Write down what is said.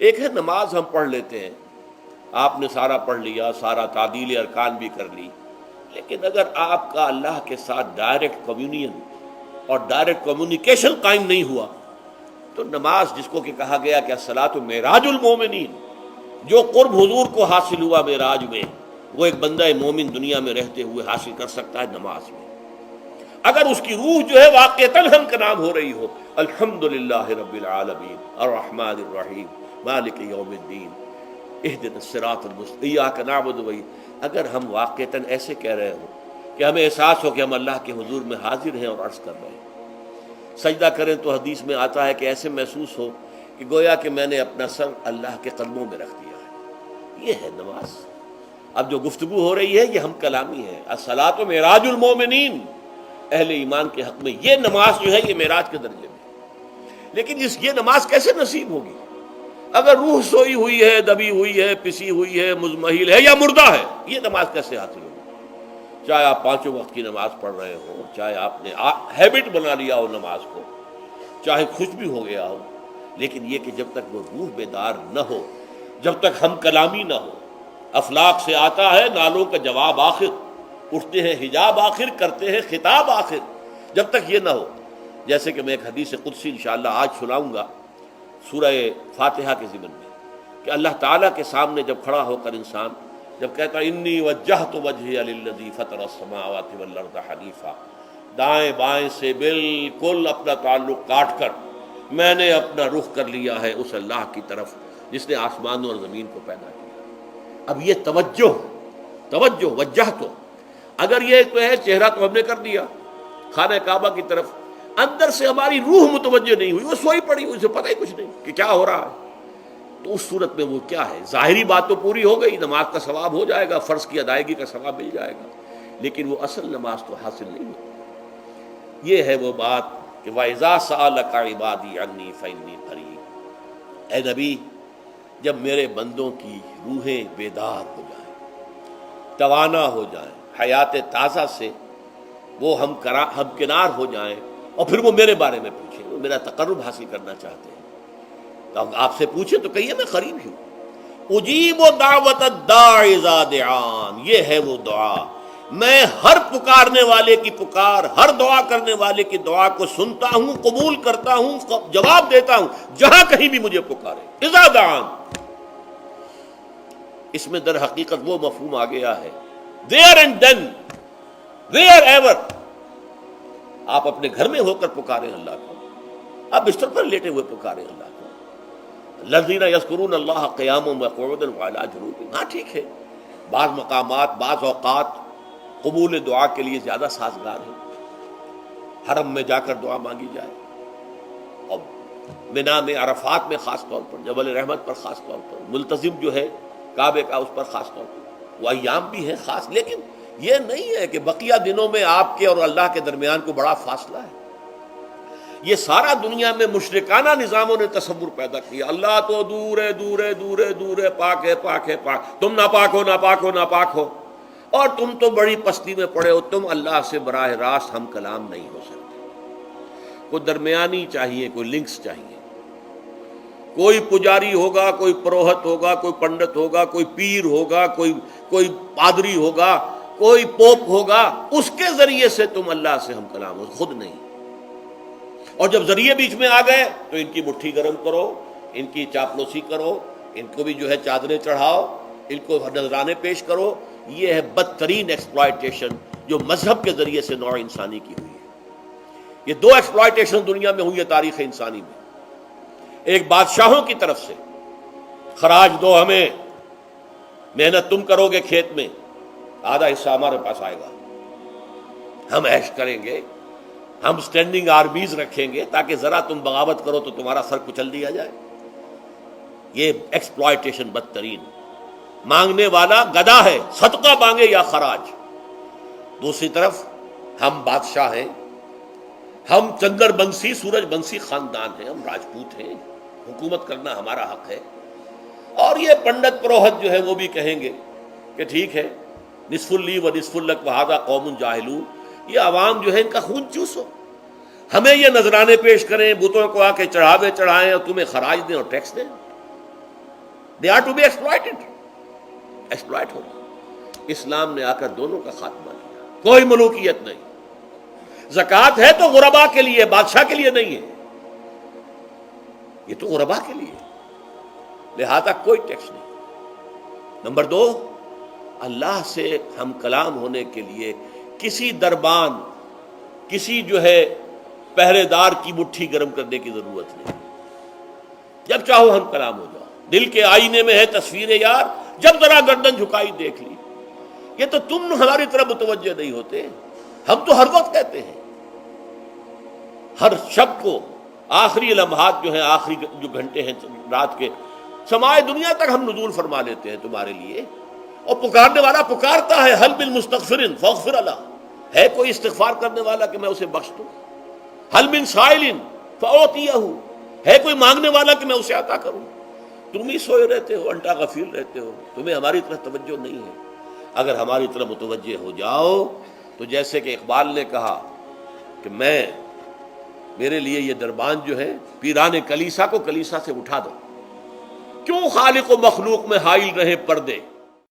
ایک ہے نماز ہم پڑھ لیتے ہیں، آپ نے سارا پڑھ لیا، سارا تعدیل ارکان بھی کر لی، لیکن اگر آپ کا اللہ کے ساتھ ڈائریکٹ کمیونین اور ڈائریکٹ کمیونیکیشن قائم نہیں ہوا تو نماز، جس کو کہ کہا گیا کہ الصلاۃ معراج المومنین، جو قرب حضور کو حاصل ہوا معراج میں، وہ ایک بندہ مومن دنیا میں رہتے ہوئے حاصل کر سکتا ہے نماز میں، اگر اس کی روح جو ہے واقعتاً ہم کا نام ہو رہی ہو، الحمدللہ رب العالمین الرحمن الرحیم مالک یوم الدین اہدنا الصراط المستقیم ایاک نعبد و اگر ہم واقعتاً ایسے کہہ رہے ہوں کہ ہمیں احساس ہو کہ ہم اللہ کے حضور میں حاضر ہیں اور عرض کر رہے ہیں، سجدہ کریں تو حدیث میں آتا ہے کہ ایسے محسوس ہو کہ گویا کہ میں نے اپنا سر اللہ کے قدموں میں رکھ دیا ہے، یہ ہے نماز۔ اب جو گفتگو ہو رہی ہے یہ ہم کلامی ہے، الصلاۃ معراج المومنین، اہل ایمان کے حق میں یہ نماز جو ہے یہ معراج کے درجے میں، لیکن یہ نماز کیسے نصیب ہوگی اگر روح سوئی ہوئی ہے، دبی ہوئی ہے، پسی ہوئی ہے، مزمحل ہے یا مردہ ہے؟ یہ نماز کیسے حاصل ہوگی؟ چاہے آپ پانچوں وقت کی نماز پڑھ رہے ہو، چاہے آپ نے ہیبٹ بنا لیا ہو نماز کو، چاہے خوش بھی ہو گیا ہو، لیکن یہ کہ جب تک وہ روح بیدار نہ ہو، جب تک ہم کلامی نہ ہو، افلاق سے آتا ہے نالوں کا جواب آخر، اٹھتے ہیں حجاب آخر، کرتے ہیں خطاب آخر، جب تک یہ نہ ہو، جیسے کہ میں ایک حدیث قدسی انشاءاللہ آج سناؤں گا سورہ فاتحہ کے ضمن میں، کہ اللہ تعالیٰ کے سامنے جب کھڑا ہو کر انسان جب کہتا ہے انی وجہت وجہی للذی فطر السماوات والارض حنیفا، دائیں بائیں سے بالکل اپنا تعلق کاٹ کر میں نے اپنا رخ کر لیا ہے اس اللہ کی طرف جس نے آسمانوں اور زمین کو پیدا کیا۔ اب یہ توجہ وجہ تو اگر یہ تو ہے چہرہ تو ہم نے کر دیا خانہ کعبہ کی طرف، اندر سے ہماری روح متوجہ نہیں ہوئی، وہ سوئی پڑی ہوئی، اسے پتہ ہی کچھ نہیں کہ کیا ہو رہا ہے، تو اس صورت میں وہ کیا ہے؟ ظاہری بات تو پوری ہو گئی، نماز کا ثواب ہو جائے گا، فرض کی ادائیگی کا ثواب مل جائے گا، لیکن وہ اصل نماز تو حاصل نہیں ہوتی۔ یہ ہے وہ بات کہ وَإِذَا سَأَلَكَ عِبَادِي عَنِّي فَإِنِّي قَرِيبٌ، اے نبی جب میرے بندوں کی روحیں بیدار ہو جائیں، توانا ہو جائیں، حیات تازہ سے وہ ہم کنار ہو جائیں، اور پھر وہ میرے بارے میں پوچھیں، وہ میرا تقرب حاصل کرنا چاہتے ہیں، تو آپ سے پوچھیں تو کہیے میں قریب ہی ہوں، اجیب دعوت الداع اذا دعان، یہ ہے وہ دعا، میں ہر پکارنے والے کی پکار، ہر دعا کرنے والے کی دعا کو سنتا ہوں، قبول کرتا ہوں، جواب دیتا ہوں جہاں کہیں بھی مجھے پکارے، اذا دعان۔ اس میں در حقیقت وہ مفہوم آ گیا ہے there and then where ever، آپ اپنے گھر میں ہو کر پکاریں اللہ کو، آپ بستر پر لیٹے ہوئے پکاریں اللہ کو، الذین یذکرون اللہ قیاما وقعودا وعلی جنوبہم، ہاں ٹھیک ہے، بعض مقامات بعض اوقات قبول دعا کے لیے زیادہ سازگار ہیں، حرم میں جا کر دعا مانگی جائے، اور منا میں، عرفات میں خاص طور پر، جبل رحمت پر خاص طور پر، ملتزم جو ہے کعبے کا اس پر خاص طور پر، وہ ایام بھی ہیں خاص، لیکن یہ نہیں ہے کہ بقیہ دنوں میں آپ کے اور اللہ کے درمیان کو بڑا فاصلہ ہے۔ یہ سارا دنیا میں مشرکانہ نظاموں نے تصور پیدا کیا، اللہ تو دور ہے دور ہے دور ہے دور ہے، پاک ہے پاک ہے پاک، تم ناپاک ہو ناپاک ہو ناپاک ہو، اور تم تو بڑی پستی میں پڑے ہو، تم اللہ سے براہ راست ہم کلام نہیں ہو سکتے۔ کوئی درمیانی چاہیے، کوئی لنکس چاہیے، کوئی پجاری ہوگا، کوئی پروہت ہوگا، کوئی پنڈت ہوگا، کوئی پیر ہوگا، کوئی پادری ہوگا، کوئی پوپ ہوگا، اس کے ذریعے سے تم اللہ سے ہم کلام ہو، خود نہیں۔ اور جب ذریعے بیچ میں آ گئے تو ان کی مٹھی گرم کرو، ان کی چاپلوسی کرو، ان کو بھی جو ہے چادریں چڑھاؤ، ان کو نذرانے پیش کرو، یہ ہے بدترین ایکسپلائٹیشن جو مذہب کے ذریعے سے نوع انسانی کی ہوئی ہے۔ یہ دو ایکسپلائٹیشن دنیا میں ہوئی ہے تاریخ انسانی میں، ایک بادشاہوں کی طرف سے خراج دو ہمیں، محنت تم کرو گے کھیت میں، آدھا حصہ ہمارے پاس آئے گا، ہم عیش کریں گے، ہم سٹینڈنگ آرمیز رکھیں گے تاکہ ذرا تم بغاوت کرو تو تمہارا سر کچل دیا جائے۔ یہ ایکسپلائٹیشن بدترین، مانگنے والا گدھا ہے، صدقہ مانگے یا خراج۔ دوسری طرف ہم بادشاہ ہیں، ہم چندر بنسی سورج بنسی خاندان ہیں، ہم راجپوت ہیں، حکومت کرنا ہمارا حق ہے، اور یہ پنڈت پروہت جو ہے وہ بھی کہیں گے کہ ٹھیک ہے، نصف لی و نصف لک وہذا قوم جاہلون، یہ عوام جو ہے ان کا خون چوسو، ہمیں یہ نذرانے پیش کریں، بتوں کو آ کے چڑھاوے چڑھائیں اور تمہیں خراج دیں اور ٹیکس دیں۔ They are to be exploited, exploit ہوگا۔ اسلام نے آ کر دونوں کا خاتمہ کیا، کوئی ملوکیت نہیں۔ زکوٰۃ ہے تو غربا کے لیے، بادشاہ کے لیے نہیں ہے، یہ تو غربا کے لیے، لہذا کوئی ٹیکس نہیں۔ نمبر 2، اللہ سے ہم کلام ہونے کے لیے کسی دربان، کسی جو ہے پہرے دار کی مٹھی گرم کرنے کی ضرورت نہیں، جب چاہو ہم کلام ہو جاؤ۔ دل کے آئینے میں ہے تصویر یار، جب ذرا گردن جھکائی دیکھ لی۔ یہ تو تم ہماری طرف متوجہ نہیں ہوتے، ہم تو ہر وقت کہتے ہیں، ہر شب کو آخری لمحات جو ہیں، آخری جو گھنٹے ہیں رات کے، سمائے دنیا تک ہم نزول فرما لیتے ہیں تمہارے لیے، اور پکارنے والا پکارتا ہے، حل من مستغفر فاغفر له، ہے کوئی استغفار کرنے والا کہ میں اسے بخش دوں؟ حل من سائل فاعطیہ، ہے کوئی مانگنے والا کہ میں اسے عطا کروں؟ تم ہی سوئے رہتے ہو، انٹا غفیر رہتے ہو، تمہیں ہماری طرف توجہ نہیں ہے۔ اگر ہماری طرف متوجہ ہو جاؤ تو جیسے کہ اقبال نے کہا کہ میرے لیے یہ دربان جو ہے، پیران کلیسا کو کلیسا سے اٹھا دو، کیوں خالق و مخلوق میں حائل رہے پردے،